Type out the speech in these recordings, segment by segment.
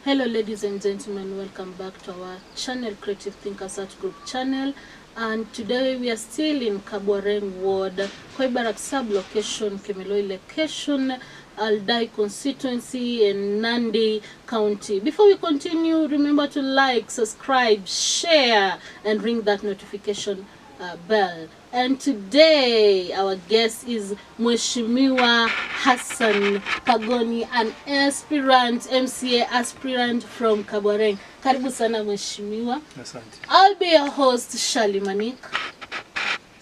Hello ladies and gentlemen, welcome back to our channel, Creative Thinkers Art Group channel. And today we are still in Kabwareng ward, Kabwareng sub-location, Kemeloi location, Aldai constituency in Nandi County. Before we continue, remember to like, subscribe, share and ring that notification bell. And today our guest is Mheshimiwa Hassan Kagoni, an aspirant, MCA aspirant from Kabwareng. Karibu sana Mheshimiwa. Asante. I'll be your host, Shali Manik.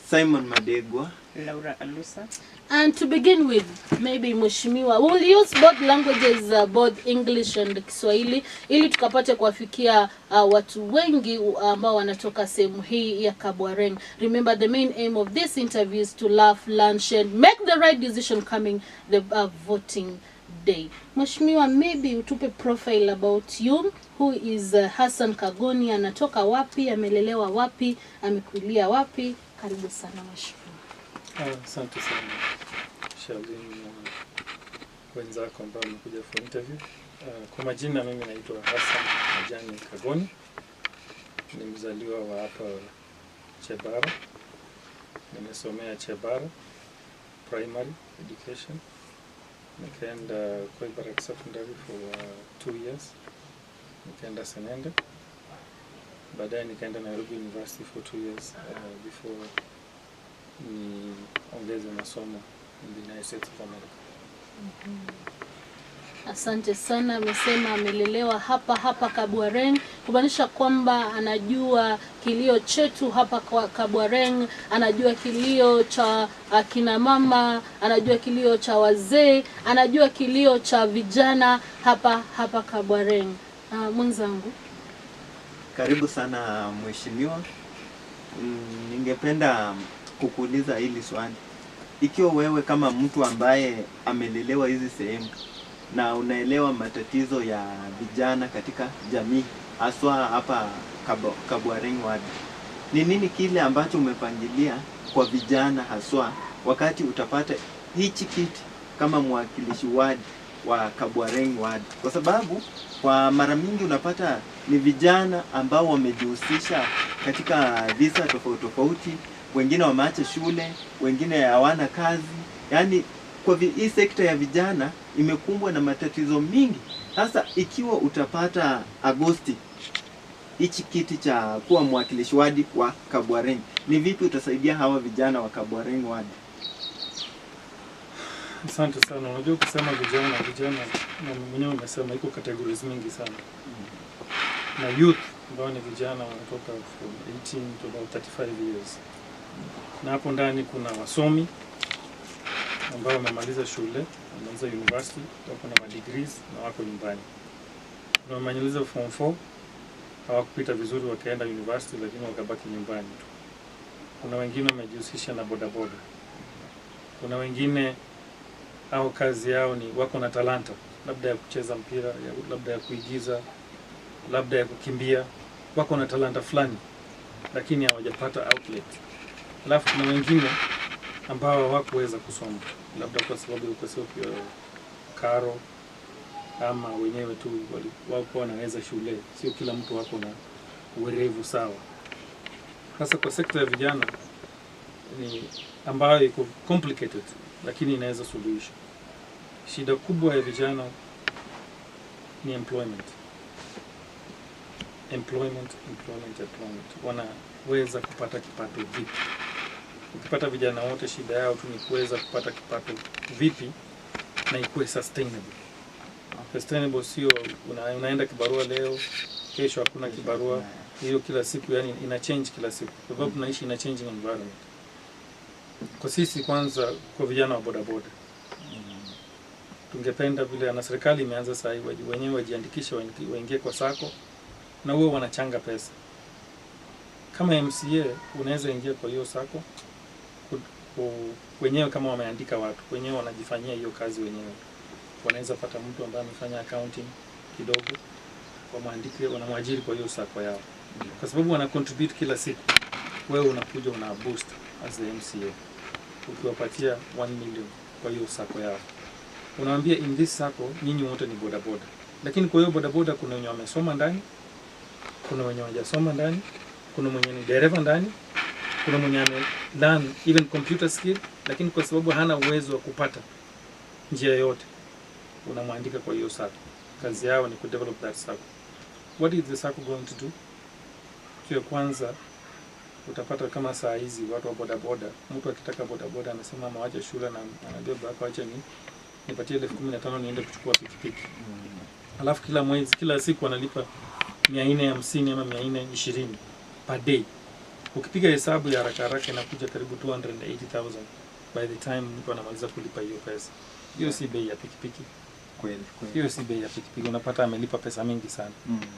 Simon Madegwa. Laura Alusa. And to begin with, maybe Mheshimiwa, we'll use both languages, both English and Kiswahili, ili tukapate kuwafikia watu wengi ambao wanatoka sehemu hii ya Kabwareng. Remember, the main aim of this interview is to laugh, learn, share, make the right decision coming the voting day. Mheshimiwa, maybe utupe profile about you. Who is Hassan Kagoni? Anatoka wapi? Amelelewa wapi? Amekulia wapi? Karibu sana Mheshimiwa. Asante sana Shalini na wenzako ambao wamekuja for interview. Kwa majina mimi naitwa Hassan Majani Kagoni. Ni mzaliwa wa hapa Chebara. Nimesomea Chebara primary education. Nikaenda Kabwareng secondary for 2 years. Nikaenda Senende. Baadaye nikaenda Nairobi University for 2 years before ni ongeze masomo in the United States of America. Asante sana. Amesema amelelewa hapa Kabwareng, kumaanisha kwamba anajua kilio chetu hapa kwa Kabwareng, anajua kilio cha akina mama, anajua kilio cha wazee, anajua kilio cha vijana hapa Kabwareng. Mwenzangu, Karibu sana Mheshimiwa. Ningependa kukuuliza hili swali. Ikiwa wewe kama mtu ambaye amelelewa hizi sehemu na unaelewa matatizo ya vijana katika jamii, haswa hapa Kabwareng ward, ni nini kile ambacho umepangilia kwa vijana haswa wakati utapata hichi kiti kama mwakilishi ward wa Kabwareng ward? Kwa sababu kwa mara mingi unapata ni vijana ambao wamejihusisha katika visa tofauti, wengine wameacha shule, wengine hawana kazi. Yaani kwa hii sekta ya vijana imekumbwa na matatizo mingi. Sasa ikiwa utapata Agosti hichi kiti cha kuwa mwakilishi wadi wa Kabwareng, ni vipi utasaidia hawa vijana wa Kabwareng wadi? Asante sana. Unajua kusema vijana na mwenyewe umesema iko categories mingi sana. Na youth ambao ni vijana wanatoka from 18 to about 35 years. Na hapo ndani kuna wasomi ambao wamemaliza shule, wamemaliza university, wako na degrees na wako nyumbani. Na wamemaliza form 4, hawakupita vizuri wakaenda university lakini wakabaki nyumbani tu. Kuna wengine wamejihusisha na bodaboda. Kuna wengine au kazi yao ni wako na talanta, labda ya kucheza mpira, labda ya kuigiza, labda ya kukimbia, wako na talanta fulani lakini hawajapata outlet. Alafu kuna wengine ambao hawakuweza kusoma, labda kwa sababu ya ukosefu wa karo ama wenyewe tu walikuwa wanaweza shule. Sio kila mtu wako na uwerevu sawa. Sasa kwa sekta ya vijana ni ambayo iko complicated lakini inaweza suluhisha. Shida kubwa ya vijana ni employment. Wanaweza kupata kipato vipi? Ukipata vijana wote shida yao tu ni kuweza kupata kipato vipi na ikuwe sustainable. Sustainable sio unaenda kibarua leo, kesho hakuna kibarua. Hiyo kila siku, yani ina change kila siku. Kwa sababu tunaishi in a changing environment. Kwa sisi kwanza kwa vijana wa bodaboda, tungependa vile na serikali imeanza sasa hivi wenyewe wajiandikisha waingie kwa sako na wao wanachanga pesa. Kama MCA unaweza ingia kwa hiyo sako wenyewe, kama wameandika watu wenyewe wanajifanyia hiyo kazi wenyewe. Wanaweza pata mtu ambaye amefanya accounting kidogo, wamwandike, wanamwajiri kwa hiyo sako yao. Kwa sababu wana contribute kila siku. Wewe unakuja una boost as the MCA. Ukiwapatia 1 million kwa hiyo sako yao. Unawaambia in this sako nyinyi wote ni bodaboda. Lakini kwa hiyo bodaboda kuna wenye wamesoma ndani, kuna wenye hawajasoma ndani, kuna mwenye ni dereva ndani, kuna mwenye learn even computer skill, lakini kwa sababu hana uwezo wa kupata njia yote, unamwandika kwa hiyo sacco. Kazi yao ni ku develop that sacco. What is the sacco going to do? Kwa kwanza utapata kama saa hizi watu wa bodaboda, mtu akitaka bodaboda anasema mwache shule na anaambia baba acha nipatie 15,000 niende kuchukua pikipiki. Alafu kila mwezi, kila siku analipa 450 ama 420 per day. Ukipiga hesabu ya haraka haraka inakuja karibu 280,000 by the time mtu anamaliza kulipa hiyo pesa. Hiyo si bei ya pikipiki. Kweli. Hiyo si bei ya pikipiki, unapata amelipa pesa mingi sana.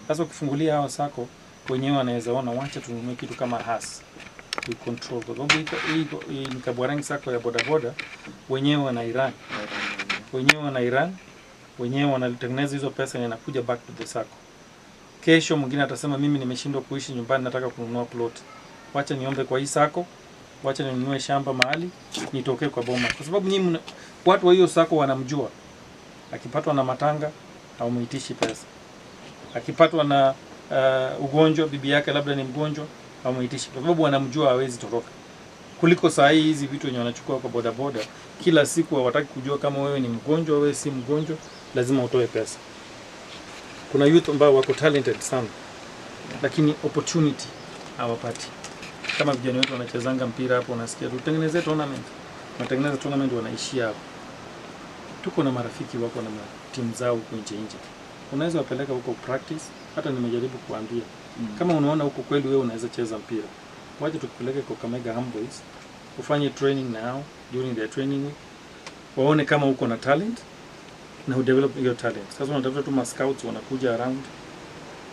Sasa ukifungulia hao sako wenyewe wanaweza ona wacha tununue kitu kama Has. We control. Kwa sababu hii ni Kabwareng sako ya bodaboda, wenyewe wana Iran. Wenyewe wanatengeneza hizo pesa na inakuja back to the sako. Kesho mwingine atasema mimi nimeshindwa kuishi nyumbani nataka kununua plot. Wacha niombe kwa hii sako, wacha ninunue shamba mahali, nitokee kwa boma. Kwa sababu nyinyi watu wa hiyo sako wanamjua. Akipatwa na matanga haumuitishi pesa. Akipatwa na ugonjwa, bibi yake labda ni mgonjwa, haumuitishi. Kwa sababu wanamjua hawezi toroka. Kuliko saa hii hizi vitu wenye wanachukua kwa bodaboda, kila siku hawataki kujua kama wewe ni mgonjwa, wewe si mgonjwa, lazima utoe pesa. Kuna youth ambao wako talented sana, lakini opportunity hawapati. Kama vijana wetu wanachezanga mpira hapo, unasikia tutengeneze tournament. Watengeneza tournament wanaishia hapo. Tuko na marafiki wako na timu zao huko nje. Unaweza wapeleka huko practice, hata nimejaribu kuambia. Kama unaona huko kweli wewe unaweza cheza mpira, waje tukupeleke kwa Kamega Homeboys, ufanye training nao during their training week. Waone kama uko na talent na udevelop your talent. Sasa unatafuta tu scouts wanakuja around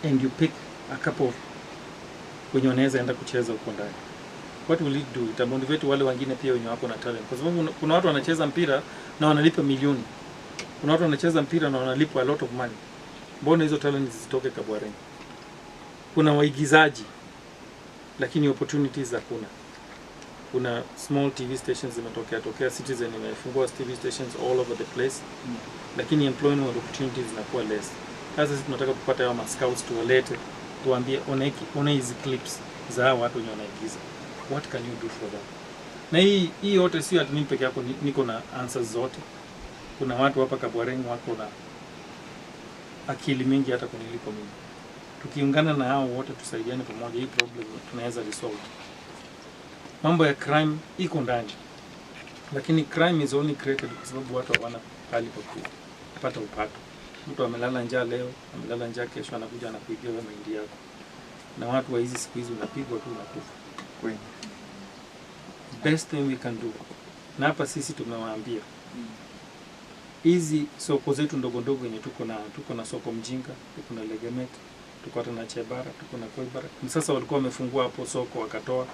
and you pick a couple wenye wanaweza enda kucheza huko ndani. What will it do? Itamotivate wale wengine pia wenye wako na talent. Kwa sababu kuna watu wanacheza mpira na wanalipa milioni. Kuna watu wanacheza mpira na wanalipa a lot of money. Mbona hizo talent zisitoke Kabwareng? Kuna waigizaji lakini opportunities hakuna. Kuna small TV stations zimetokea, Citizen imefungua TV stations all over the place. Lakini employment opportunities zinakuwa less. Sasa sisi tunataka kupata hao scouts tuwalete, tuambie ona hizi clips za hao watu wenye wanaigiza. What can you do for them? Na hii yote sio ati mimi peke yako niko na answers zote. Kuna watu hapa Kabwareng wako na akili mingi hata kuniliko mimi. Tukiungana na hao wote tusaidiane pamoja, hii problem tunaweza resolve. Mambo ya crime iko ndani. Lakini crime is only created kwa sababu watu hawana hali pa kupata upato. Mtu amelala njaa leo, amelala njaa kesho, anakuja anakuibia wewe mahindi yako. Na watu wa hizi siku hizi unapigwa tu unakufa. Kweli. Best thing we can do. Na hapa sisi tumewaambia. Hizi soko zetu ndogo ndogo yenye tuko na soko Mjinga, tuko na Legemet, tuko hata na Chebara, tuko na Koibara. Sasa walikuwa wamefungua hapo soko wakatoa.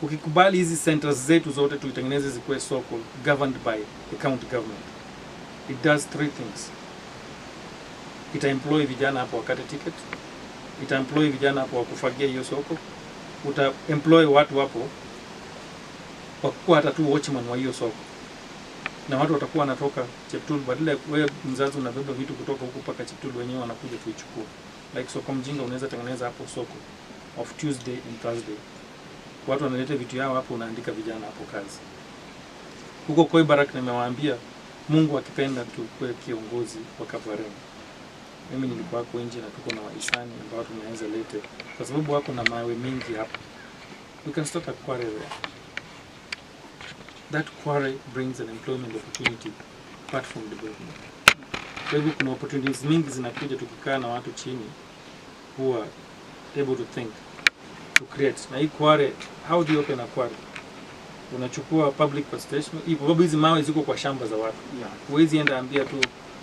Ukikubali hizi centers zetu zote tuitengeneze zikuwe soko governed by the county government. It does three things. Ita employ vijana hapo wakate ticket. Ita employ vijana hapo wakufagia hiyo soko. Uta employ watu hapo wakuwa hata tu watchman wa hiyo soko. Na watu watakuwa wanatoka Cheptul, badala ya wewe mzazi unabeba vitu kutoka huko mpaka Cheptul, wenyewe wanakuja kuichukua. Like soko Mjinga unaweza tengeneza hapo soko of Tuesday and Thursday. Watu wanaleta vitu yao hapo, unaandika vijana hapo kazi. Huko Koibarak nimewaambia Mungu akipenda tukue kiongozi wa Kabwareng. Mimi nilikuwa hapo nje na tuko na wahisani ambao tunaweza lete kwa sababu wako na mawe mingi hapo. We can start a quarry there. That quarry brings an employment opportunity apart from the government. Kwa hivyo kuna opportunities mingi zinakuja tukikaa na watu chini who are able to think, to create. Na hii quarry, how do you open a quarry? Unachukua public participation. Sababu hizi mawe ziko kwa shamba za watu. Huwezi enda ambia tu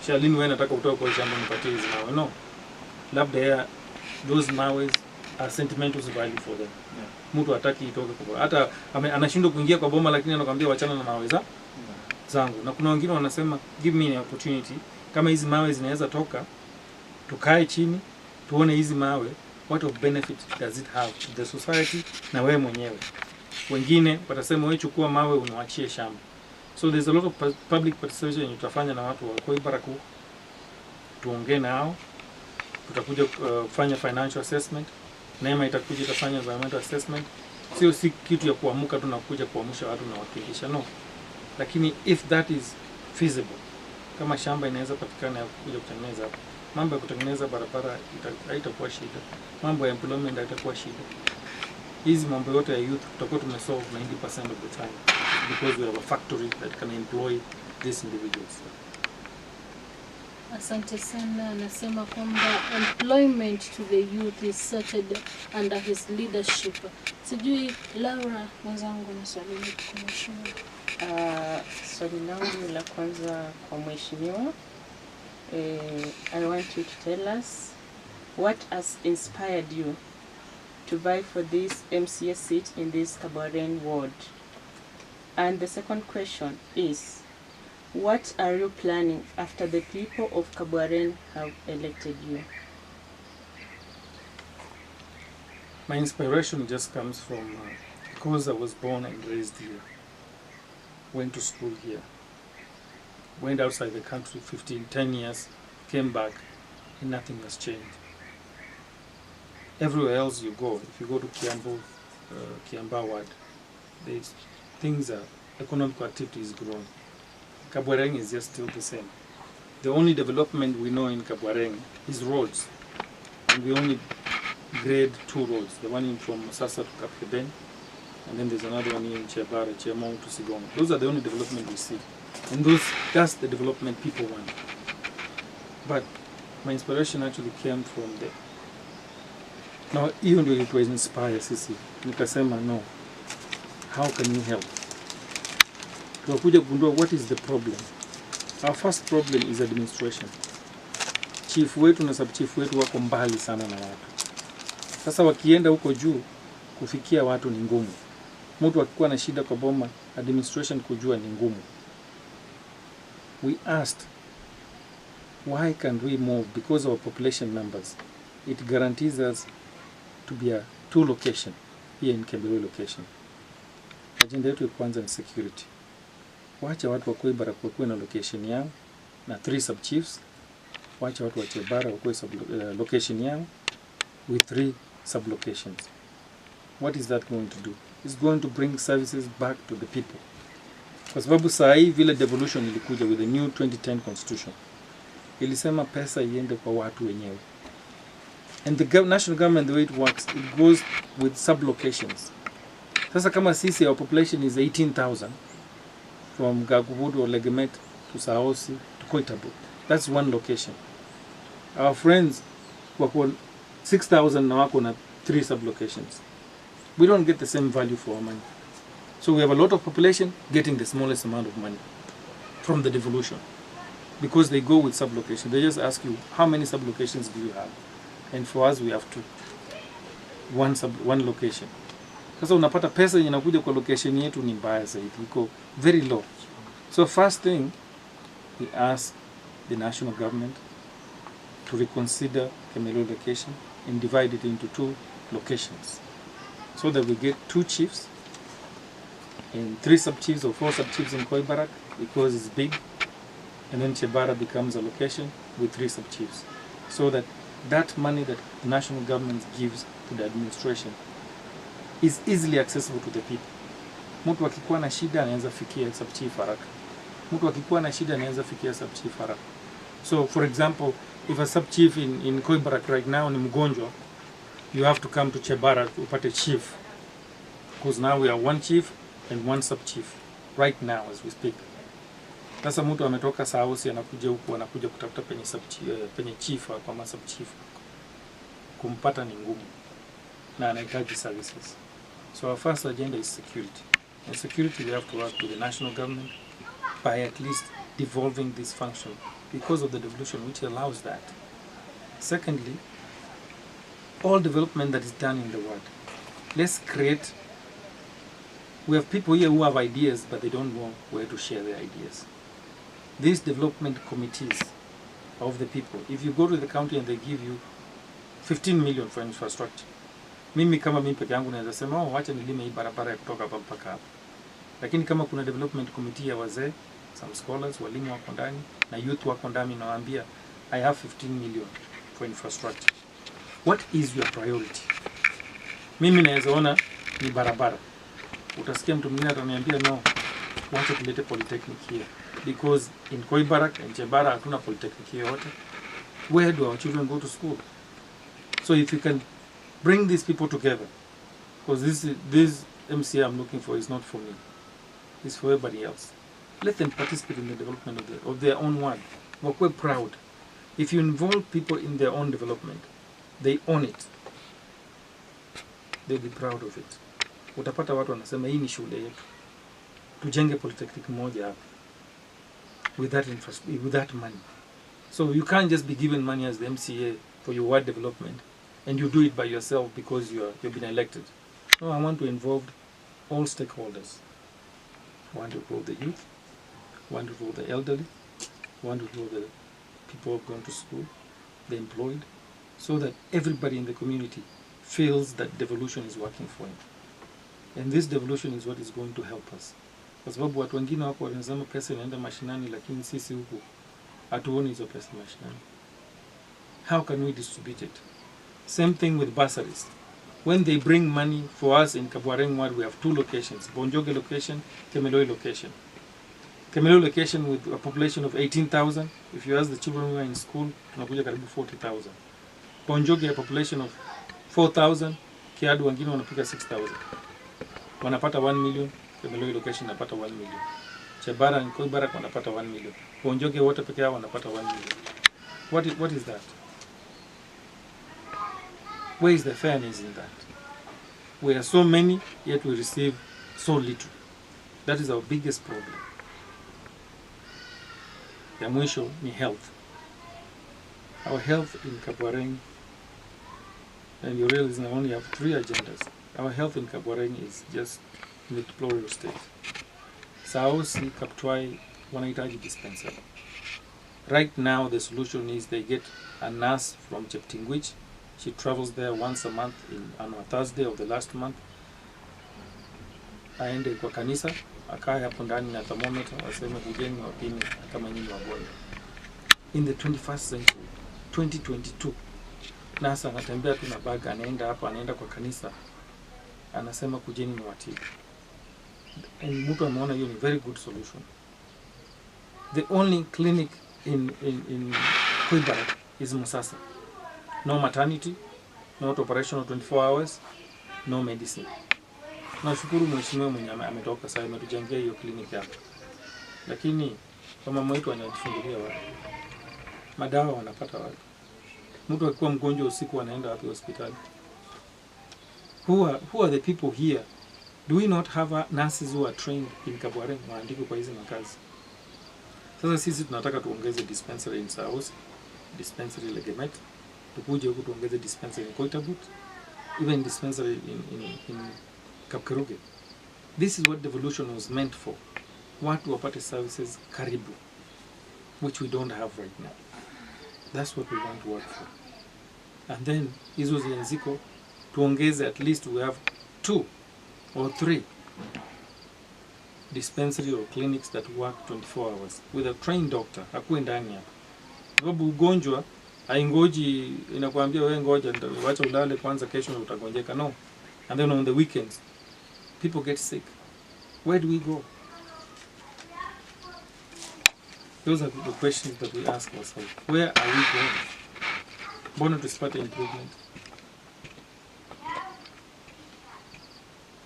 Shalini wewe nataka utoe kwa shamba nipatie hizi mawe. No. Labda those mawe are sentimental value for them. Mtu hataki itoke kwa hata anashindwa kuingia kwa boma, lakini anakuambia wachana na mawe zangu. Na kuna wengine wanasema give me an opportunity, kama hizi mawe zinaweza toka, tukae chini tuone hizi mawe what of benefit does it have to the society na wewe mwenyewe. Wengine watasema wewe chukua mawe unawachie shamba. So there's a lot of public participation tutafanya na watu wa Koibaraku. tuongee nao, tutakuja kufanya financial assessment, NEMA itakuja itafanya environmental assessment. Sio si kitu ya kuamuka tu na kuja kuamsha watu na wakilisha, no. Lakini if that is feasible, kama shamba inaweza patikana ya kuja kutengeneza, mambo ya kutengeneza barabara haitakuwa shida, mambo ya employment haitakuwa shida. Hizi mambo yote ya youth tutakuwa tumesolve 90% of the time because we have a factory that can employ these individuals. Asante sana. Anasema kwamba employment to the youth is started under his leadership. Sijui Laura mwenzangu na swali kwa mheshimiwa. Swali langu la kwanza kwa mheshimiwa, I want you to tell us what has inspired you to vie for this MCA seat in this Kabwareng ward. And the second question is, what are you planning after the people of Kabwareng have elected you? My inspiration just comes from because I was born and raised here, went to school here, went outside the country 10 years, came back, and nothing has changed. Everywhere else you go, if you go to Kiamba ward, things are, economic activity is growing. Kabwareng is just still the same. The only development we know in Kabwareng is roads, and we only grade 2 roads, the one in from Sasa to Kapkeben, and then there's another one in Chebara, Chemong to Sigong. Those are the only development we see, and that's the development people want. But my inspiration actually came from there. Now, even though it was inspired, Sisi, nikasema no, how can you help? Tunakuja kugundua what is the problem. Our first problem is administration. Chief wetu na sub-chief wetu wako mbali sana na watu. Sasa wakienda huko juu, kufikia watu ni ngumu. Mtu akikuwa na shida kwa boma, administration kujua ni ngumu. We asked, why can't we move? Because of our population numbers. It guarantees us to be a 2 location here in Kabwareng location. Agenda yetu ya kwanza ni security. Wacha watu wa Koibara kuwe na location yao na 3 sub-chiefs. Wacha watu wa Chebara kuwe location yao with 3 sub-locations. What is that going to do? It's going to bring services back to the people. Kwa sababu saa hii vile devolution ilikuja with the new 2010 constitution, ilisema pesa iende kwa watu wenyewe. And the national government, the way it works, it goes with sub-locations. Sasa kama sisi, our population is 18,000, from Gagubudu or Legemet to Saosi to Koitabu. That's 1 location. Our friends wako 6,000 na wako na 3 sub-locations. We don't get the same value for our money. So we have a lot of population getting the smallest amount of money from the devolution, because they go with sub-location. They just ask you, how many sub-locations do you have? And for us, we have 2. 1 location. Sasa unapata pesa inakuja kwa location yetu ni mbaya zaidi, iko very low. So first thing, we ask the national government to reconsider Kabwareng location and divide it into 2 locations, so that we get 2 chiefs and 3 sub-chiefs or 4 sub-chiefs in Koibarak, because it's big, and then Chebara becomes a location with 3 sub-chiefs, so that that money that the national government gives to the administration is easily accessible to the people. Mtu akikuwa na shida anaweza fikia sub-chief haraka. Mtu akikuwa na shida anaweza fikia sub-chief haraka. So for example, if a sub-chief in Koibarak right now ni mgonjwa, you have to come to Chebara upate chief, because now we are 1 chief and 1 sub-chief right now as we speak. Sasa mtu ametoka Saosi anakuja huku, anakuja kutafuta penye chief kwa sub-chief, kumpata ni ngumu na anahitaji services. So our first agenda is security. And security, we have to work with the national government by at least devolving this function because of the devolution, which allows that. Secondly, all development that is done in the world, let's create. We have people here who have ideas, but they don't know where to share their ideas. These development committees of the people, if you go to the county and they give you 15 million for infrastructure, mimi kama mimi peke yangu naweza sema wacha nilime hii barabara ya kutoka hapa mpaka hapa. Lakini kama kuna development committee ya wazee, some scholars, walimu wako ndani na youth wako ndani, nawaambia I have 15 million for infrastructure. What is your priority? Mimi naweza ona ni barabara. Utasikia mtu mwingine ataniambia no, wacha tulete polytechnic here because in Kabwareng and Chebara hatuna polytechnic yote. Where do our children go to school? So if you can bring these people together, because this MCA I'm looking for is not for me, it's for everybody else. Let them participate in the development of their own world. We're proud. If you involve people in their own development, they own it. They'll be proud of it. Utapata watu wanasema hii ni shule yetu. Tujenge polytechnic moja hapa. With that money. So you can't just be given money as the MCA for your ward development and you do it by yourself because you've been elected. No, I want to involve all stakeholders. I want to involve the youth. I want to involve the elderly. I want to involve the people who have gone to school, the employed, so that everybody in the community feels that devolution is working for him. And this devolution is what is going to help us. Kwa sababu watu wengine wako wanasema pesa inaenda mashinani, lakini sisi huku hatuoni hizo pesa mashinani. How can we distribute it? Same thing with bursaries. When they bring money for us in Kabwareng ward, we have 2 locations, Bonjoge location, Kemeloi location. Kemeloi location with a population of 18,000. If you ask the children who are in school, tunakuja karibu 40,000. Bonjoge a population of 4,000, Kiadu wengine wanapika 6,000. Wanapata 1 million, Kemeloi location wanapata 1 million. Chebara and Kabwareng wanapata 1 million. Bonjoge wote peke yao wanapata 1 million. What is that? Where is the fairness in that? We are so many, yet we receive so little. That is our biggest problem. Ya mwisho ni health. Our health in Kabwareng, and you realize I only have 3 agendas. Our health in Kabwareng is just in the deplorable state. Saosi, Kaptwai, wanahitaji dispensary. Right now the solution is they get a nurse from Cheptingwich. She travels there once a month on a Thursday of the last month. Aende kwa kanisa, akae hapo ndani na thermometer, aseme kujeni wapime kama nyinyi wagonjwa. In the 21st century, 2022, nasa anatembea tu na bag, anaenda hapa, anaenda kwa kanisa, anasema kujeni ni watibu. And mtu ameona hiyo ni very good solution. The only clinic in Kabwareng is Musasa. No maternity, not operational 24 hours, no medicine. Nashukuru mheshimiwa mwenye ametoka sasa ametujengea hiyo kliniki hapa. Lakini kama mama wetu anajifungulia wapi? Madawa wanapata wapi? Mtu akikuwa mgonjwa usiku anaenda wapi hospitali? Who are the people here? Do we not have nurses who are trained in Kabwareng waandikwe kwa hizi makazi? Sasa sisi tunataka tuongeze dispensary in South, dispensary Legemet, tukuje huku tuongeze dispensary in Koitabut, even dispensary in Kapkeruge. This is what devolution was meant for. Watu wapate services karibu, which we don't have right now. That's what we want to work for. And then hizo ziko tuongeze, at least we have 2 or 3 dispensary or clinics that work 24 hours with a trained doctor. Hakuwe ndani hapa. Sababu ugonjwa haingoji inakwambia wewe ngoja wacha ulale kwanza kesho utagonjeka. No. And then on the weekends people get sick. Where do we go? Those are the questions that we ask ourselves. Where are we going? Mbona tusipate improvement?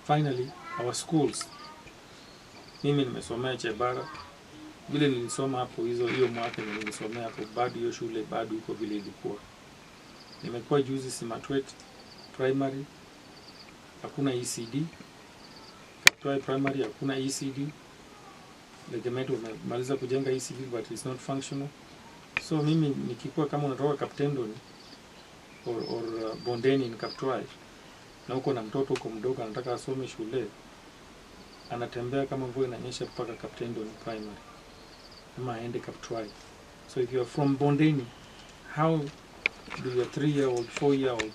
Finally, our schools. Mimi nimesomea Chebara. Vile nilisoma hapo hiyo mwaka nilisomea hapo, bado hiyo shule bado iko vile ilikuwa. Nimekuwa juzi Simatwet primary, hakuna ECD. Kaptwai primary hakuna ECD. Legemet wamemaliza kujenga ECD but it's not functional. So mimi nikikuwa kama unatoka Kaptendon or Bondeni in Kaptwai na uko na mtoto uko mdogo anataka asome shule, anatembea kama mvua inanyesha mpaka Kaptendon primary ama aende Kaptwai. So if you are from Bondeni, how do your 3-year-old, 4-year-old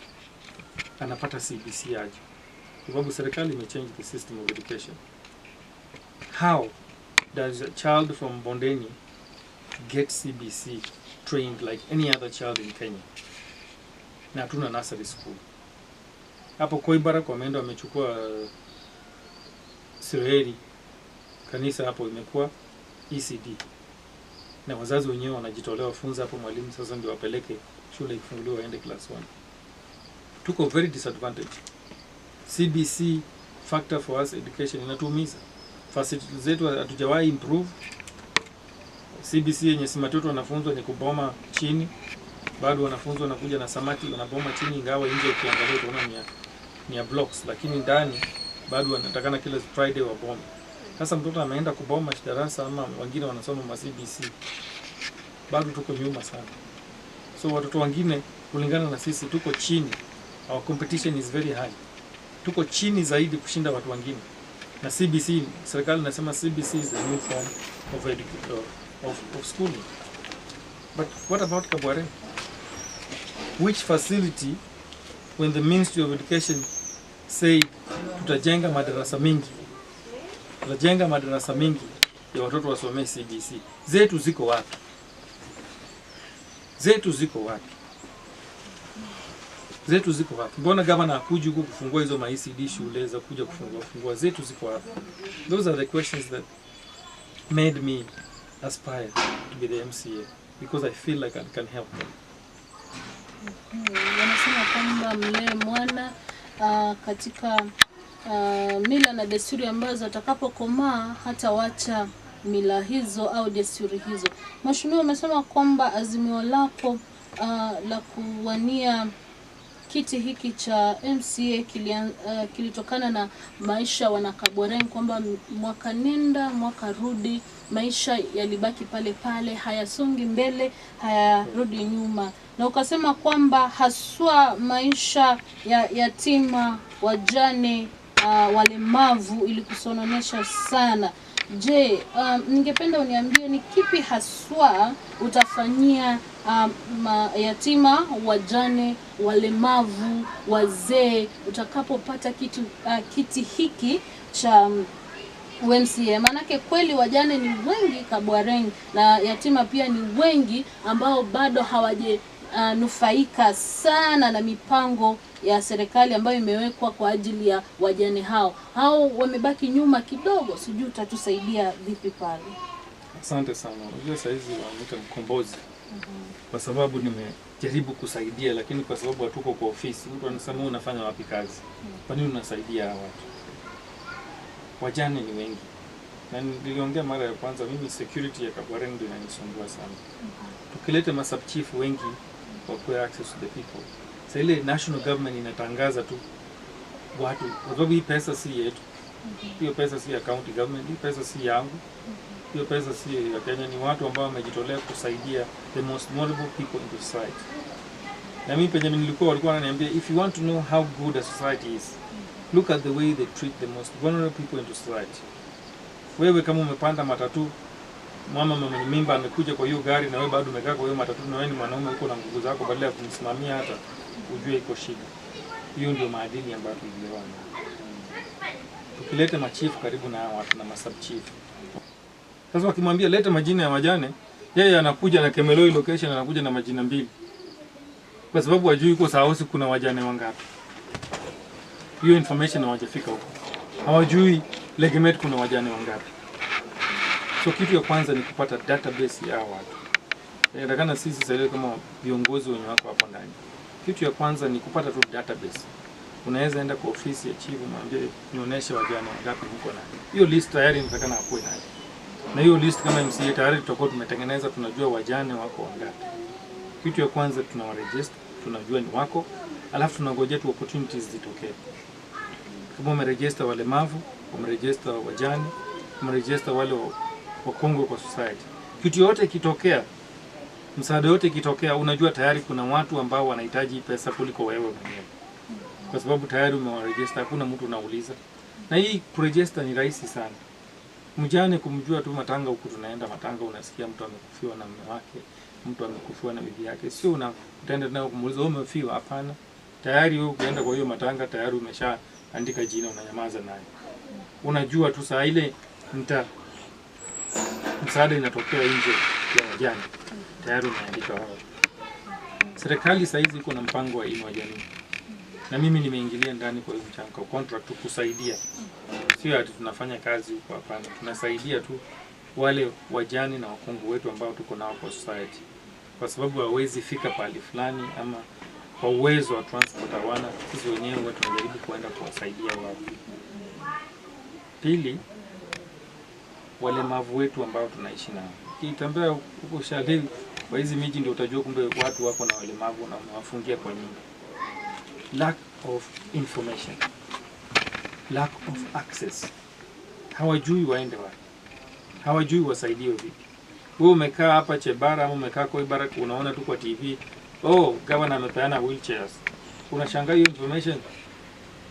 anapata CBC aje? Sababu serikali imechange the system of education. How does a child from Bondeni get CBC trained like any other child in Kenya. Na hatuna nursery school. Hapo Kabwareng wameenda wamechukua Sireri, kanisa hapo imekuwa ECD. Na wazazi wenyewe wanajitolea wafunza hapo, mwalimu sasa ndio wapeleke shule ifunguliwe waende class 1. Tuko very disadvantaged. CBC factor for us education inatuumiza. Facilities zetu hatujawahi improve. CBC yenye simatoto wanafunzwa ni kuboma chini. Bado wanafunzwa wanakuja na samaki wanaboma chini, ingawa nje ukiangalia utaona ni ya blocks, lakini ndani bado wanatakana kila Friday wabome. Sasa mtoto ameenda kuboma darasa ama wengine wanasoma ma CBC. Bado tuko nyuma sana. So watoto wengine kulingana na sisi tuko chini. Our competition is very high. Tuko chini zaidi kushinda watu wengine. Na CBC, serikali nasema CBC is the new form of schooling. But what about Kabwareng? Which facility, when the Ministry of Education say tutajenga madarasa mingi, tutajenga madarasa mingi ya watoto wasomee CBC, zetu ziko wapi? Zetu ziko wapi? Zetu ziko wapi? Mbona gavana hakuji huko kufungua hizo ma ECD shule za kuja kufungua? Zetu ziko wapi? Those are the questions that made me aspire to be the MCA, because I feel like I can help them. Wanasema kwamba mlee mwana katika mila na desturi ambazo atakapokomaa hata wacha mila hizo au desturi hizo. Mheshimiwa amesema kwamba azimio lako la kuwania kiti hiki cha MCA kilitokana na maisha wana Kabwareng, kwamba mwaka nenda mwaka rudi maisha yalibaki pale pale, hayasongi mbele, hayarudi nyuma. Na ukasema kwamba haswa maisha ya yatima, wajane, walemavu ili kusononesha sana. Je, ningependa uniambie ni kipi haswa utafanyia yatima, wajane, walemavu, wazee utakapopata kiti hiki cha MCA? Manake kweli wajane ni wengi Kabwareng na yatima pia ni wengi ambao bado hawaje nufaika sana na mipango ya serikali ambayo imewekwa kwa ajili ya wajane hao. Hao wamebaki nyuma kidogo, sijui utatusaidia vipi pale? Asante sana. Unajua saa hizi wanaita mkombozi. Kwa sababu nimejaribu kusaidia, lakini kwa sababu hatuko kwa ofisi, mtu anasema unafanya wapi kazi? Kwa nini unasaidia hawa watu? Wajane ni wengi. Na niliongea mara ya kwanza, mimi security ya Kabwareng ndio inanisumbua sana. Tukileta masubchief wengi kwa access to the people. Sasa ile national government inatangaza tu watu, kwa sababu hii pesa si yetu. Hiyo pesa si ya county government, hii pesa si yangu. Hiyo pesa si ya Kenya, ni watu ambao wamejitolea kusaidia the most vulnerable people in the society. Na mimi penye walikuwa wananiambia, if you want to know how good a society is, look at the way they treat the most vulnerable people in the society. Wewe kama umepanda matatu, mama mwenye mimba amekuja kwa hiyo gari na wewe bado umekaa kwa hiyo matatu, na wewe ni mwanaume uko na nguvu zako, badala ya kumsimamia hata ujue iko shida. Hiyo ndio maadili ambayo tulielewana. Tukileta machief karibu na watu na masubchief. Sasa wakimwambia leta majina ya wajane, yeye anakuja na Kemeloi location, anakuja na majina mbili. Kwa sababu hajui uko Saosi kuna wajane wangapi. Hiyo information hawajafika huko. Hawajui Legemet kuna wajane wangapi. So kitu ya kwanza ni kupata database ya watu. Inatakana sisi sasa kama viongozi wenye wako hapo ndani. Kitu ya kwanza ni kupata tu database. Unaweza enda kwa ofisi ya chief mwambie nionyeshe wajane wangapi huko ndani. Hiyo list tayari inatakana hapo nayo. Na hiyo list kama MCA tayari tutakuwa tumetengeneza, tunajua wajane wako wangapi. Kitu ya kwanza tunawaregister, tunajua ni wako, alafu tunangojea tu opportunities zitokee. Kama umeregister walemavu, umeregister wajane, umeregister wale wakongwe kwa society. Kitu yote kitokea, msaada yote kitokea, unajua tayari kuna watu ambao wanahitaji pesa kuliko wewe mwenyewe. Kwa sababu tayari umewaregister, hakuna mtu unauliza. Na hii kuregister ni rahisi sana. Mjane kumjua tu matanga huku tunaenda matanga, unasikia mtu amekufiwa na mume wake, mtu amekufiwa na bibi yake. Sio unaenda nayo kumuuliza wewe umefiwa, hapana. Tayari wewe ukienda kwa hiyo matanga tayari umeshaandika jina, unanyamaza naye. Unajua tu saa ile msaada inatokea nje, ya wajane tayari umeandika wao. Serikali saizi iko na mpango wa inua jamii, na mimi nimeingilia ndani kwa hiyo mchango contract kusaidia, sio ati tunafanya kazi huko, hapana. Tunasaidia tu wale wajane na wakongwe wetu ambao tuko nao kwa society, kwa sababu hawezi fika pale fulani ama kwa uwezo wa transport hawana. Sisi wenyewe tunajaribu kuenda kuwasaidia wao. Pili, walemavu wetu ambao tunaishi nao. Ukitembea huko shale kwa hizi miji ndio utajua kumbe watu wako na walemavu na unawafungia kwa nyumba. Lack of information, lack of access. Hawajui waende wapi, hawajui wasaidiwe vipi. Wewe umekaa hapa Chebara ama umekaa kwa Ibara, unaona tu kwa TV, oh governor amepeana wheelchairs. Unashangaa hiyo information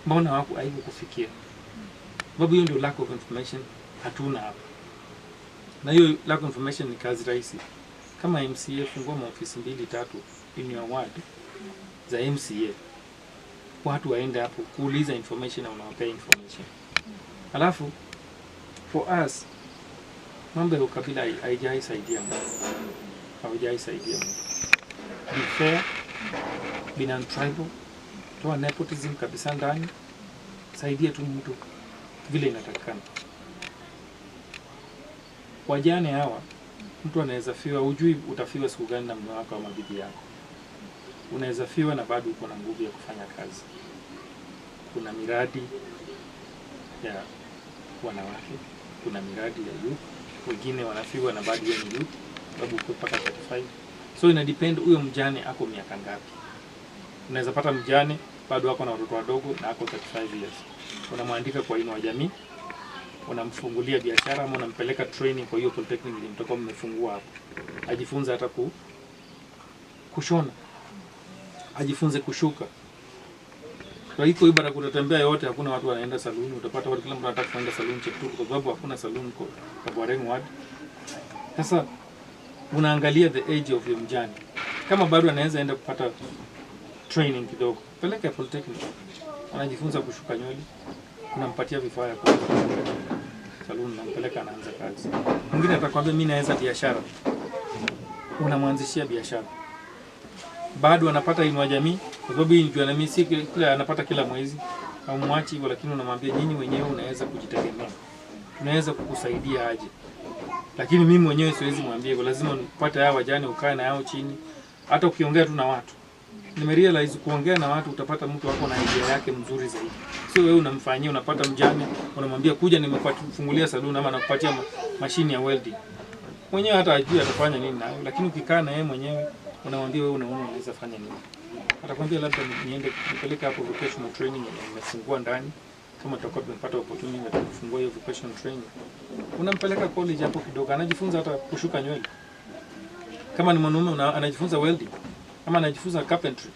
mbona wako aibu kufikia? Sababu hiyo ndio lack of information hatuna hapa. Na hiyo lack of information ni kazi rahisi. Kama MCA fungua maofisi 2-3 in your ward za MCA. Watu waende hapo kuuliza information na unawapea information. Alafu for us mambo ya ukabila haijaisaidia mtu. Haijaisaidia mtu. Be fair, be non-tribal, toa nepotism kabisa ndani. Saidia tu mtu vile inatakikana. Wajane hawa, mtu anaweza fiwa, hujui utafiwa siku gani na mume wako au bibi yako. Unaweza fiwa na bado uko na nguvu ya kufanya kazi. Kuna miradi ya wanawake, kuna miradi ya youth, wengine wanafiwa na bado yeye ni youth, sababu uko mpaka 35. So ina depend huyo mjane ako miaka ngapi. Unaweza pata mjane bado wako na watoto wadogo na ako 35 years. Unamwandika kwa inua jamii, unamfungulia biashara ama unampeleka training kwa hiyo polytechnic ile mtoko mmefungua hapo. Ajifunze hata kushona. Ajifunze kushuka. Kwa hiyo Ibara kutatembea yote, hakuna watu wanaenda saluni, utapata watu kila mtu anataka kwenda saluni chetu kwa sababu hakuna saluni kwa Kabwareng ward. Sasa unaangalia the age of your mjane. Kama bado anaweza enda kupata training kidogo, peleka polytechnic. Anajifunza kushuka nywele, unampatia vifaa ya kwa saluni, unampeleka anaanza kazi. Mwingine atakwambia mimi naweza biashara. Unamwanzishia biashara. Bado anapata inua jamii, kwa sababu hii ndio jamii si kila anapata kila mwezi. Au mwachi hivyo, lakini unamwambia nyinyi wenyewe unaweza kujitegemea. Tunaweza kukusaidia aje. Lakini mimi mwenyewe siwezi mwambia hivyo, lazima upate hao wajane ukae na hao chini. Hata ukiongea tu na watu. Nimerealize kuongea na watu utapata mtu wako na idea yake mzuri zaidi. Sio wewe unamfanyia, unapata mjane, unamwambia kuja nimekufungulia saluni ama nakupatia mashine ya welding. Mwenyewe hata ajui atafanya nini nayo, lakini ukikaa na yeye mwenyewe unamwambia wewe unaona unaweza fanya nini. Atakwambia labda niende nipeleke hapo vocational training nimefungua ndani, kama tutakuwa tumepata opportunity ya kufungua hiyo vocational training. Unampeleka college hapo kidogo, anajifunza hata kushuka nywele. Kama ni mwanaume anajifunza welding, ama anajifunza carpentry.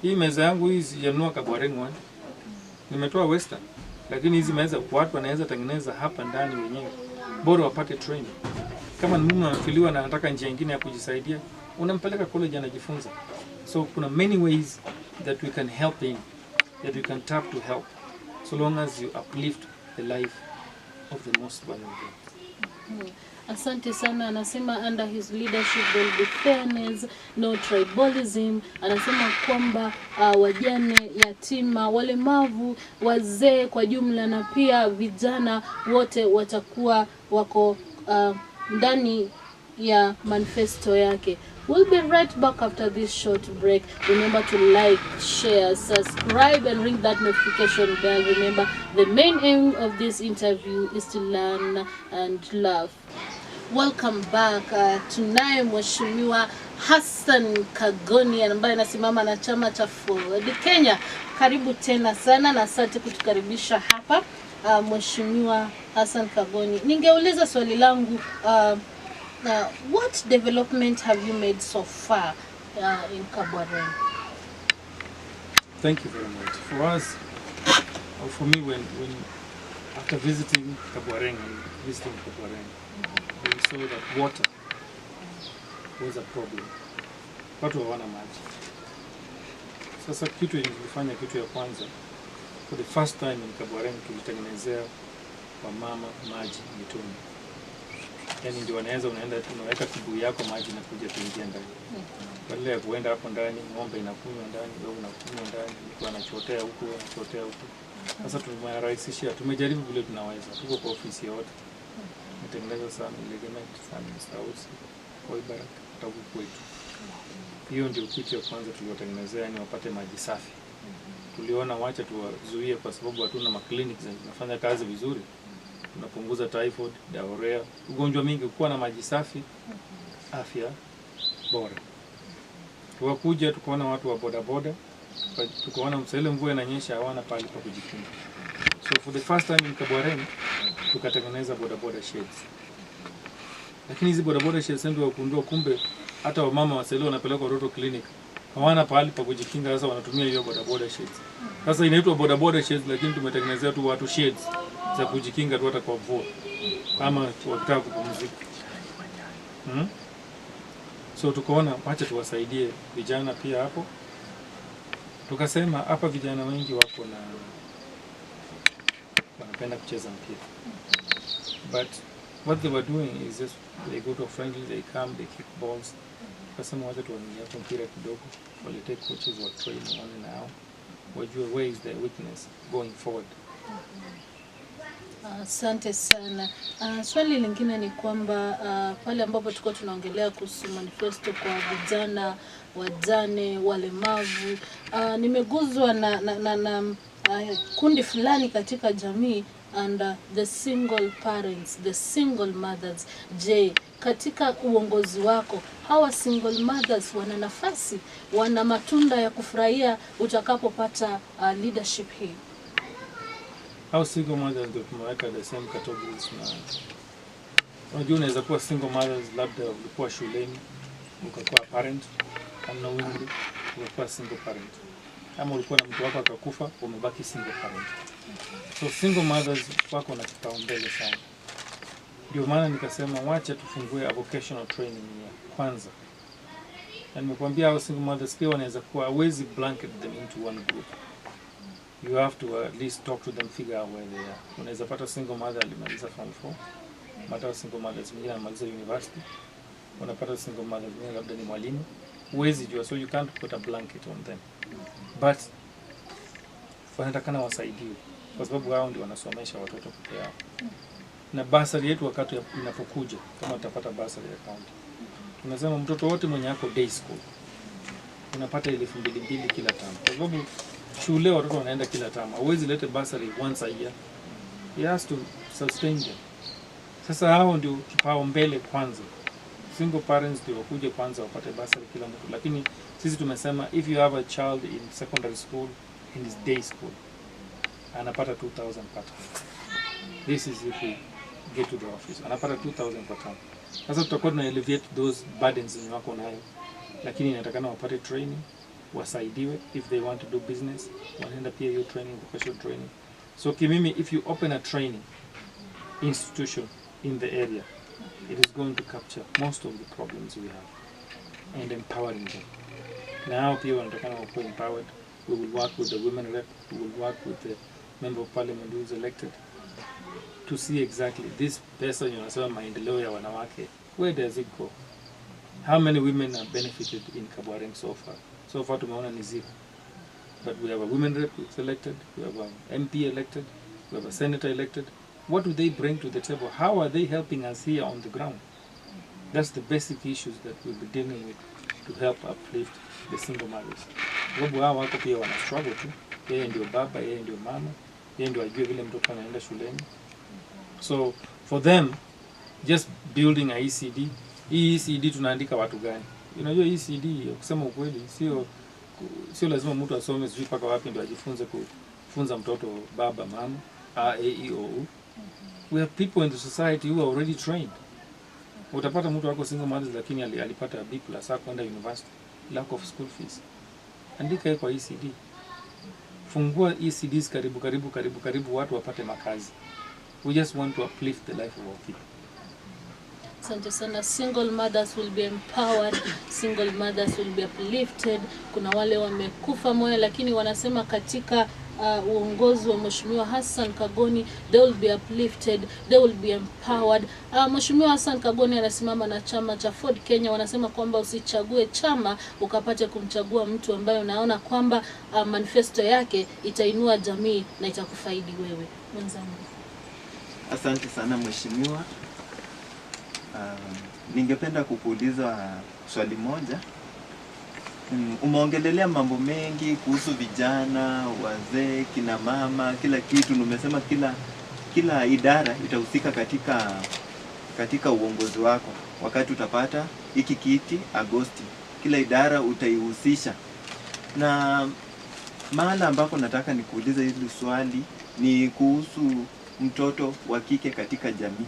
Hii meza yangu hii sijanunua Kabwareng ward. Nimetoa Western, lakini hizi meza watu wanaweza tengeneza hapa ndani wenyewe. Bora wapate training. Kama ni mume anafiliwa na anataka njia nyingine ya kujisaidia, unampeleka college anajifunza. So kuna many ways that we can help him, that we can tap to help, so long as you uplift the life of the most vulnerable. Asante sana. Anasema under his leadership there will be fairness, no tribalism. Anasema kwamba wajane, yatima, walemavu, wazee kwa jumla na pia vijana wote watakuwa wako ndani ya manifesto yake. We'll be right back after this short break. Remember to like, share, subscribe and ring that notification bell. Remember, the main aim of this interview is to learn and love. Welcome back. Tunaye Mheshimiwa Hassan Kagoni ambaye anasimama na chama cha Forward Kenya. Karibu tena sana na asante kutukaribisha hapa. Mheshimiwa Hassan Kagoni, ningeuliza swali langu, what development have you made so far in Kabwareng? Thank you very much. For us, or for me, when after visiting Kabwareng we saw that water was a problem. Watu hawana maji. Sasa kitu ilifanya kitu ya kwanza, for the first time in Kabwareng tulitengenezea wamama maji mitoni. Yani ndio wanaweza unaweka kibuyu yako maji na kuja kuingia ndani. Badala ya kuenda hapo ndani, ng'ombe inakunywa ndani, wewe unakunywa ndani, mtu anachotea huko, anachotea huko. Sasa tumerahisishia, tumejaribu vile tunaweza. Tuko kwa ofisi yote. Tumetengeneza sana elegant sana sauti kwa ibara kutoka kwetu. Hiyo ndio kitu ya kwanza tuliotengenezea, yani wapate maji safi. Tuliona wacha tuwazuie kwa sababu hatuna maclinics zinafanya kazi vizuri. Tunapunguza typhoid, diarrhea, ugonjwa mingi. Kuwa na maji safi, afya bora. Tukakuja tukaona watu wa bodaboda, tukaona msele mvua inanyesha hawana pale pa kujikinga. So for the first time in Kabwareng tukatengeneza bodaboda sheds. Lakini hizi bodaboda sheds ndio wakundua kumbe hata wamama wasele wanapeleka watoto clinic hawana pale pa kujikinga, sasa wanatumia hiyo bodaboda sheds. Sasa inaitwa bodaboda sheds, lakini tumetengenezea tu watu sheds za kujikinga tu hata kwa mvua ama wakitaka kupumzika. So tukaona wacha tuwasaidie vijana pia hapo. Tukasema hapa vijana wengi wako na wanapenda kucheza mpira. But what they were doing is just they go to a friendly, they come, they kick balls. Tukasema wacha tuwaingie hapo mpira kidogo, walete coaches wa train one now. Wajue where is their weakness going forward. Asante sana. Swali lingine ni kwamba pale ambapo tuko tunaongelea kuhusu manifesto kwa vijana, wajane, walemavu, nimeguzwa na kundi fulani katika jamii and the single parents, the single mothers. Je, katika uongozi wako hawa single mothers wana nafasi, wana matunda ya kufurahia utakapopata leadership hii? Au single mothers ndio tumeweka the same categories na unajua unaweza kuwa single mothers, labda ulikuwa shuleni ukakuwa parent, ama wewe ulikuwa single parent, ama ulikuwa na mtu wako akakufa umebaki single parent. So single mothers wako na kipaumbele sana. Ndio maana nikasema wacha tufungue a vocational training ya kwanza. Na nimekuambia hao single mothers pia wanaweza kuwa, hawezi blanket them into one group. You have to at least talk to them, figure out where they are. Unaweza pata single mother alimaliza form 4, mata single mothers mwingine anamaliza university, unapata single mothers mwingine labda ni mwalimu. Huwezi jua, so you can't put a blanket on them. But wanatakana wasaidiwe kwa sababu hao ndio wanasomesha watoto peke yao. Na basari yetu wakati inapokuja, kama utapata basari ya county, tunasema mtoto wote mwenye yako day school unapata 2,200 kila term. Kwa sababu shule watoto wanaenda kila term. Hauwezi lete basari once a year. He has to sustain them. Sasa hao ndio kipaumbele kwanza. Single parents ndio wakuje kwanza wapate basari kila mtu. Lakini sisi tumesema if you have a child in secondary school, in his day school, anapata 2,000 per term. This is if we get to the office. Anapata 2,000 per term. Sasa tutakuwa tuna alleviate those burdens ni wako nayo. Lakini inatakana wapate training, wasaidiwe if they want to do business, wanaenda pia hiyo training, vocational training. So kimimi, if you open a training institution in the area, it is going to capture most of the problems we have and empowering them. Now pia wanatakana wakuwe empowered. We will work with the women rep, we will work with the member of parliament who is elected to see exactly this person yunasema maendeleo ya wanawake, where does it go? How many women are benefited in Kabwareng so far? So far tumeona ni zero. But we have a women rep who is elected, we have an MP elected, we have a senator elected. What do they bring to the table? How are they helping us here on the ground? That's the basic issues that we'll be dealing with to help uplift the single mothers. Sababu hao wako pia wana struggle tu. Yeye ndio baba, yeye ndio mama, yeye ndio ajue vile mtoto anaenda shuleni. So for them, just building a ECD, hii ECD tunaandika watu gani? Unajua ECD, kusema ukweli, sio lazima mtu asome sijui paka wapi ndio ajifunze kufunza mtoto baba, mama, A, E, O, U. We have people in the society who are already trained. Utapata mtu wako single mothers lakini alipata B+ kwenda university, lack of school fees. Andika kwa ECD. Fungua ECDs karibu watu wapate makazi. We just want to uplift the life of our people. Asante sana. Single mothers will be empowered, single mothers will be uplifted. Kuna wale wamekufa moyo lakini wanasema katika uongozi wa Mheshimiwa Hassan Kagoni, they will be uplifted, they will be empowered. Mheshimiwa Hassan Kagoni anasimama na chama cha Ford Kenya, wanasema kwamba usichague chama ukapate kumchagua mtu ambaye unaona kwamba manifesto yake itainua jamii na itakufaidi wewe. Mwenzangu. Asante sana mheshimiwa. Ningependa kukuuliza swali moja. Umeongelelea mambo mengi kuhusu vijana, wazee, kina mama, kila kitu. Umesema kila idara itahusika katika uongozi wako. Wakati utapata hiki kiti Agosti, kila idara utaihusisha. Na mahala ambapo nataka nikuulize hili swali ni kuhusu mtoto wa kike katika jamii.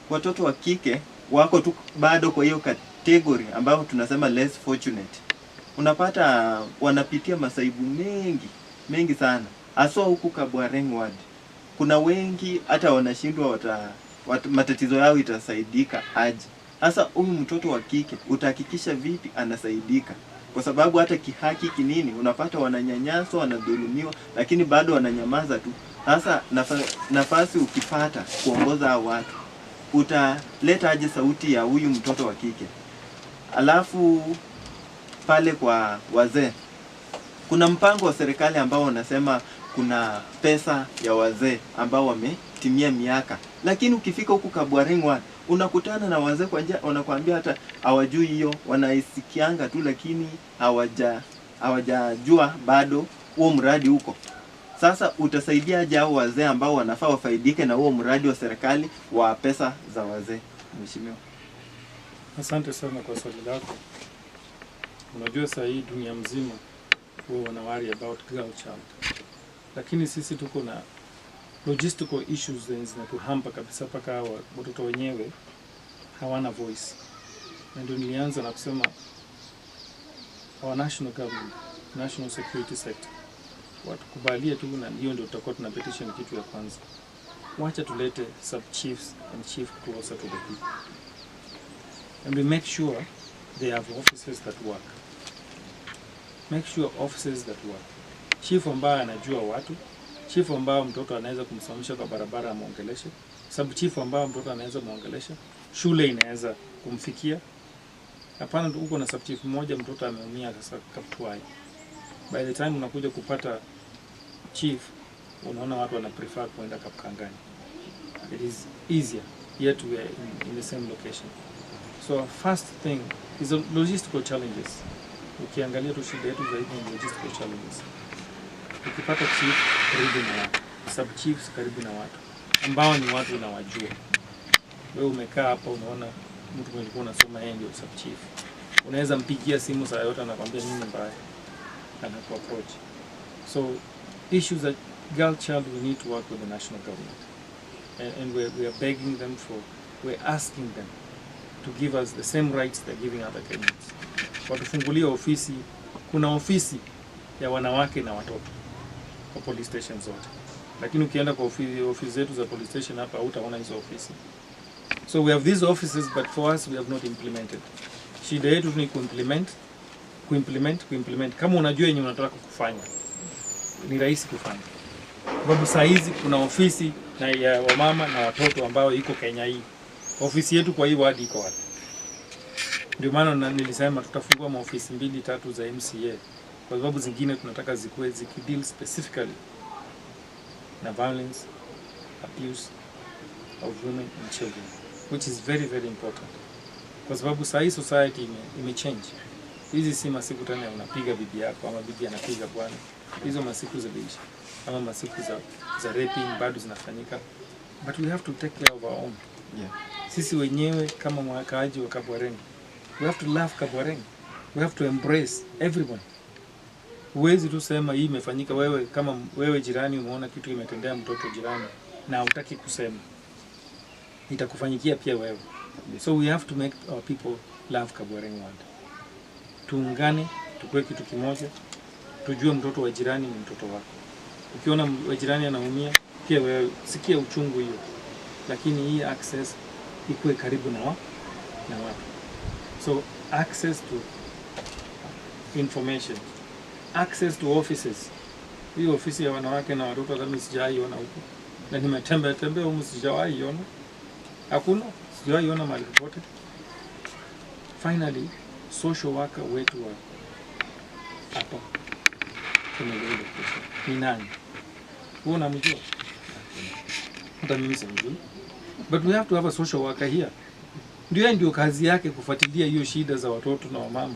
Watoto wa kike wako tu bado kwa hiyo category ambayo tunasema less fortunate. Unapata wanapitia masaibu mengi sana. Haswa huku Kabwareng ward. Kuna wengi hata wanashindwa matatizo yao itasaidika aje. Sasa huyu mtoto wa kike utahakikisha vipi anasaidika? Kwa sababu hata kihaki kinini unapata wananyanyaswa, wanadhulumiwa, lakini bado wananyamaza tu. Sasa nafasi ukipata kuongoza hao watu, utaleta aje sauti ya huyu mtoto wa kike? Alafu pale kwa wazee, kuna mpango wa serikali ambao unasema kuna pesa ya wazee ambao wametimia miaka. Lakini ukifika huku Kabwareng ward, unakutana na wazee kwa njia wanakuambia hata hawajui hiyo, wanaisikianga tu lakini hawajajua bado huo mradi huko. Sasa utasaidia aje hao wazee ambao wanafaa wafaidike na huo mradi wa serikali wa pesa za wazee? Mheshimiwa. Asante sana kwa swali lako. Unajua saa hii dunia mzima huwa wana worry about girl child. Lakini sisi tuko na logistical issues zinatuhampa kabisa mpaka watoto wenyewe hawana voice. Na ndio nilianza na kusema our national government, national security sector, watukubalie tu, na hiyo ndio tutakuwa tuna petition kitu ya kwanza. Wacha tulete sub chiefs and chief closer to the people. And we make sure they have officers that work. Make sure officers that work. Chief ambaye anajua watu, chief ambaye mtoto anaweza kumsimamisha kwa barabara amuongeleshe, sub chief ambaye mtoto anaweza muongelesha, shule inaweza kumfikia. Hapana uko na sub chief mmoja mtoto ameumia sasa Kabwareng. By the time unakuja kupata chief, unaona watu wana prefer kwenda Kabwareng. It is easier yet we are in the same location. So first thing is the logistical challenges. Ukiangalia tu shida yetu zaidi ni logistical challenges. Ukipata chief karibu na watu, sub chiefs karibu na watu ambao ni watu unawajua. Wewe umekaa hapa unaona mtu mwenye unasoma yeye ndio sub chief. Unaweza mpigia simu saa yote anakuambia nini mbaya, anakuapproach. So issues that girl child, we need to work with the national government. And we are begging them we're asking them to give us the same rights they're giving other Kenyans. Watufungulia ofisi, kuna ofisi ya wanawake na watoto kwa police station zote. Lakini ukienda kwa ofisi zetu za police station hapa hutaona hizo ofisi. So we have these offices, but for us we have not implemented. Shida yetu ni kuimplement. Kama unajua yenye unataka kufanya, ni rahisi kufanya. Sababu saa hizi kuna ofisi na ya wamama na watoto ambao iko Kenya hii. Ofisi yetu kwa hii wadi iko wapi? Ndio maana nilisema tutafungua maofisi 2-3 za MCA. Kwa sababu zingine tunataka zikuwe zikideal specifically na violence, abuse of women and children, which is very very important. Kwa sababu saa hii society imechange. Hizi si masiku tena unapiga bibi yako ama bibi anapiga bwana. Hizo masiku zimeisha. Ama masiku za raping bado zinafanyika. But we have to take care of our own. Yeah. Sisi wenyewe kama wakaaji wa Kabwareng, we have to love Kabwareng. We have to embrace everyone. Huwezi tu sema hii imefanyika, wewe kama wewe jirani umeona kitu kimetendea mtoto jirani na hutaki kusema, itakufanyikia pia wewe. So we have to make our people love Kabwareng ward. Tuungane, tukue kitu kimoja, tujue mtoto wa jirani ni mtoto wako. Ukiona wa jirani anaumia, pia wewe sikia uchungu hiyo. Lakini hii access ikuwe karibu na watu. So access to information, access to offices, Hiyo ofisi ya wanawake na watoto hata mimi sijaiona huko. Na nimetembea huko sijawahi iona. Hakuna, sijawahi iona mahali popote. Finally, social worker wetu wa hapa tumelele kesho. Ni nani? Wewe unamjua? Hata mimi simjui. But we have to have a social worker here. Ndio kazi yake kufuatilia hiyo shida za watoto na wamama.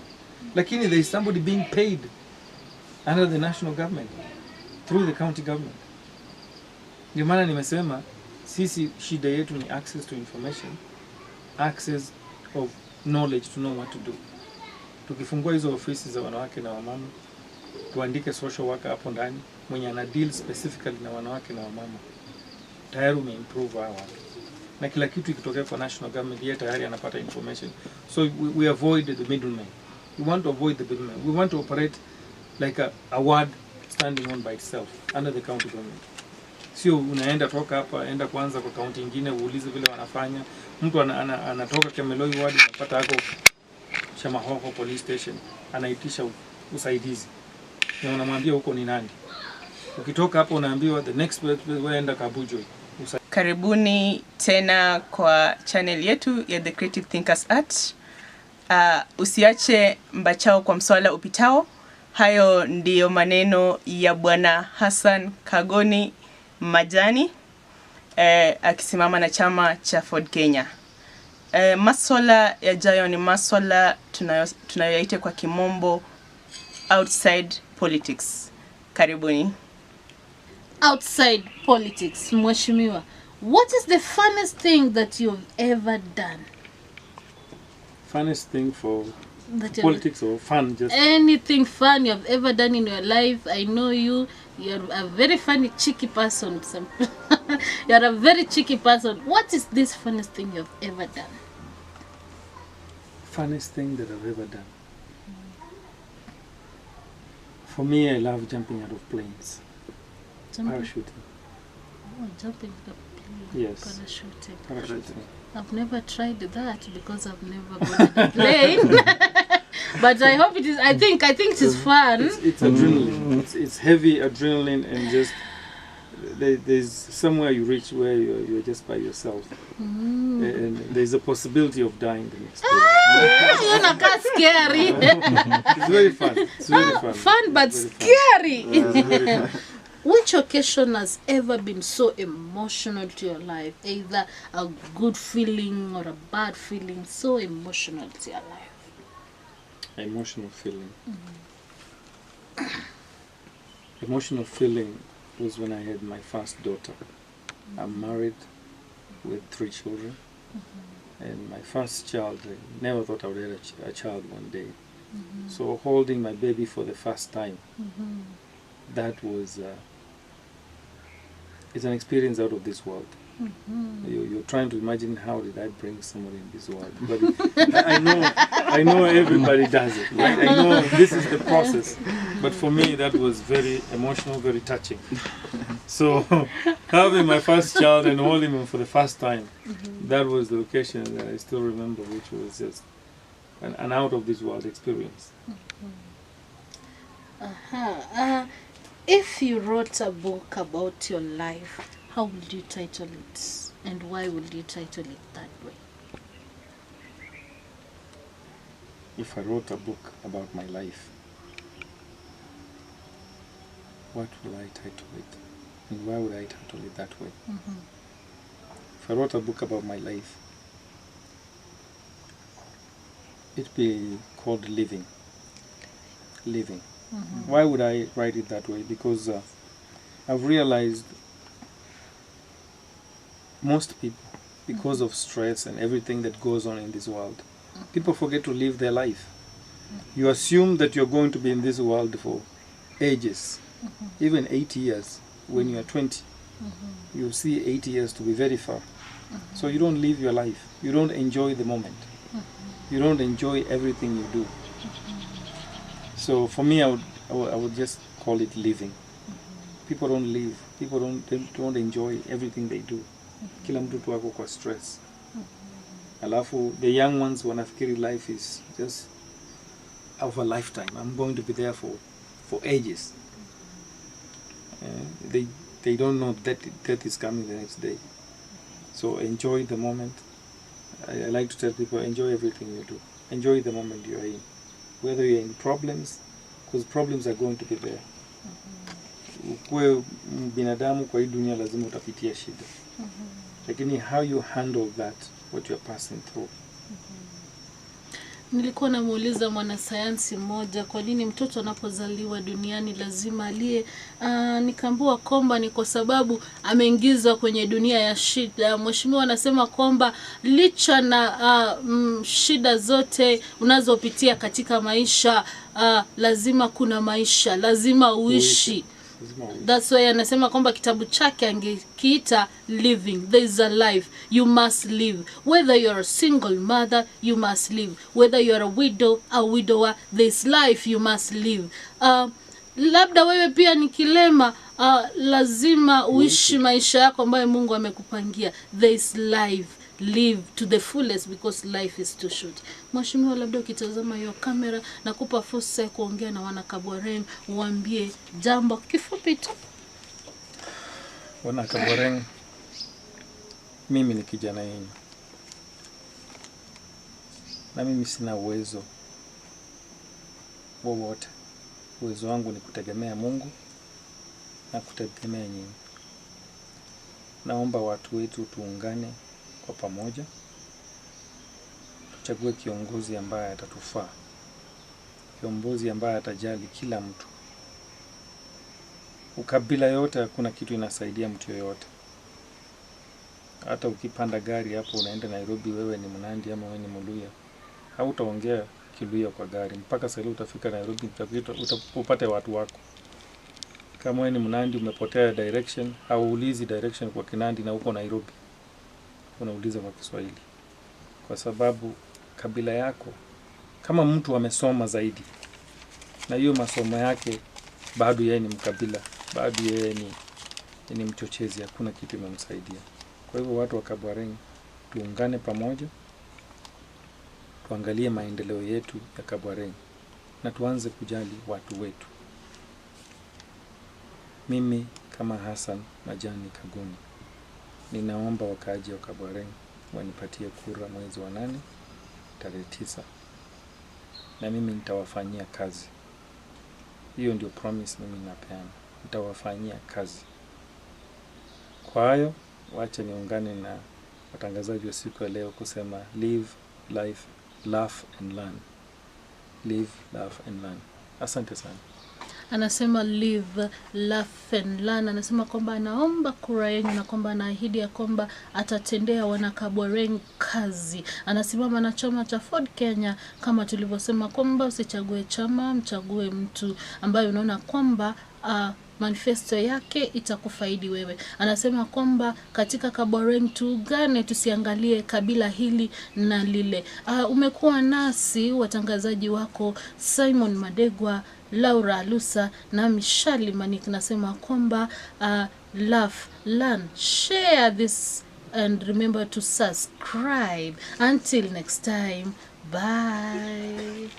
Lakini there is somebody being paid under the national government through the county government. Ndio maana nimesema sisi shida yetu ni access to information, access of knowledge to know what to do. Tukifungua hizo ofisi za wanawake na wamama, tuandike social worker hapo ndani mwenye ana deal specifically na wanawake na wamama, tayari umeimprove hawa watu. Na kila kitu ikitokea kwa national government yeye tayari anapata information. So we avoid the middleman. We want to avoid the middleman. We want to operate like a ward standing on by itself under the county government. Sio unaenda toka hapa enda kwanza kwa county nyingine uulize vile wanafanya. Mtu anatoka Kemeloi ward anapata hapo Shamahoho police station anaitisha usaidizi. Na unamwambia huko ni nani. Ukitoka hapo unaambiwa the next place wewe enda Kabujoi. Karibuni tena kwa channel yetu ya The Creative Thinkers Art. Usiache mbachao kwa mswala upitao. Hayo ndiyo maneno ya Bwana Hassan Kagoni Majani akisimama na chama cha Ford Kenya. Maswala yajayo ni maswala tunayoyaita kwa kimombo outside politics. Karibuni. Outside politics, Mheshimiwa. What is the funnest thing that you've ever done? Funnest thing for politics or fun? Just anything fun you have ever done in your life. I know you're a very funny, cheeky person. You're a very cheeky person. What is this funnest thing you've ever done? Funnest thing that I've ever done? For me, I love jumping out of planes. Parachuting. Oh, jumping out of planes. Yes. Parachuting. I've never tried that because I've never boarded a plane. But I hope it is. I think it is fun. It's adrenaline. It's heavy adrenaline, and just there's somewhere you reach where you're just by yourself, and there's a possibility of dying the next day. You're not scary. It's very fun. It's very fun. Fun but scary. Which occasion has ever been so emotional to your life? Either a good feeling or a bad feeling, so emotional to your life? Emotional feeling. Emotional feeling was when I had my first daughter. I'm married with 3 children. And my first child, I never thought I would have a child one day. So holding my baby for the first time, that was it's an experience out of this world. You're trying to imagine how did I bring someone in this world. But I know everybody does it. Right? I know this is the process. But for me, that was very emotional, very touching. So having my first child and holding him for the first time, that was the occasion that I still remember, which was just an out of this world experience. If you wrote a book about your life, how would you title it? And why would you title it that way? If I wrote a book about my life, what will I title it? And why would I title it that way? If I wrote a book about my life, it'd be called Living. Living. Why would I write it that way? Because I've realized most people, because of stress and everything that goes on in this world, people forget to live their life. You assume that you're going to be in this world for ages, even 80 years. When you are 20, you see 80 years to be very far. So you don't live your life. You don't enjoy the moment. You don't enjoy everything you do. So for me, I would just call it living. People don't live. People don't enjoy everything they do. Kila mtu tu wako kwa stress. Alafu the young ones wanafikiri life is just of a lifetime. I'm going to be there for ages. They don't know that death is coming the next day. So enjoy the moment. I like to tell people, enjoy everything you do. Enjoy the moment you are in. Whether you're in problems, because problems are going to be there. Ukwe binadamu kwa hii dunia lazima utapitia shida. Lakini how you handle that, what you're passing through. Nilikuwa namuuliza mwanasayansi mmoja kwa nini mtoto anapozaliwa duniani lazima alie. Nikaambiwa kwamba ni kwa sababu ameingizwa kwenye dunia ya shida. Mheshimiwa anasema kwamba licha na shida zote unazopitia katika maisha, lazima kuna maisha, lazima uishi. That's why anasema kwamba kitabu chake angekiita living. There is a life. You must live. Whether you're a single mother, you must live. Whether you're a widow, a widower, there is life you must live. Labda wewe pia ni kilema, lazima uishi maisha yako ambayo Mungu amekupangia. There is life. Live to the fullest because life is too short. Mheshimiwa, labda ukitazama hiyo kamera na kupa fursa ya kuongea na wana Kabwareng, uambie jambo kifupi tu. Wana Kabwareng, mimi ni kijana yenu. Na mimi sina uwezo wowote. Uwezo wangu ni kutegemea Mungu na kutegemea nyinyi. Naomba watu wetu tuungane kwa pamoja. Tuchague kiongozi ambaye atatufaa. Kiongozi ambaye atajali kila mtu. Ukabila yote hakuna kitu inasaidia mtu yoyote. Hata ukipanda gari hapo unaenda Nairobi, wewe ni Mnandi ama wewe ni Muluya, hautaongea Kiluya kwa gari. Mpaka sasa utafika Nairobi upate watu wako. Kama wewe ni Mnandi umepotea direction, hauulizi direction kwa Kinandi na uko Nairobi, unauliza kwa Kiswahili. Kwa sababu kabila yako, kama mtu amesoma zaidi na hiyo masomo yake bado yeye ni mkabila, bado yeye ni mchochezi, hakuna kitu imemsaidia. Kwa hivyo watu wa Kabwareng tuungane pamoja, tuangalie maendeleo yetu ya Kabwareng na tuanze kujali watu wetu. Mimi kama Hassan Majani Kagoni ninaomba wakaaji wa Kabwareng wanipatie kura mwezi wa 8 tarehe 9, na mimi nitawafanyia kazi. Hiyo ndio promise mimi napeana, nitawafanyia kazi. Kwa hayo wacha niungane na watangazaji wa siku ya leo kusema live life, laugh and learn. Live, laugh and learn. Asante sana. Anasema live, laugh and learn. Anasema kwamba anaomba kura yenu na kwamba anaahidi ya kwamba atatendea wana Kabwareng kazi. Anasimama na chama cha Ford Kenya, kama tulivyosema kwamba usichague chama, mchague mtu ambaye unaona kwamba manifesto yake itakufaidi wewe. Anasema kwamba katika Kabwareng tuungane, tusiangalie kabila hili na lile. Umekuwa nasi watangazaji wako Simon Madegwa, Laura Alusa na Mishali Manik. Nasema kwamba laugh, learn, share this and remember to subscribe. Until next time, bye.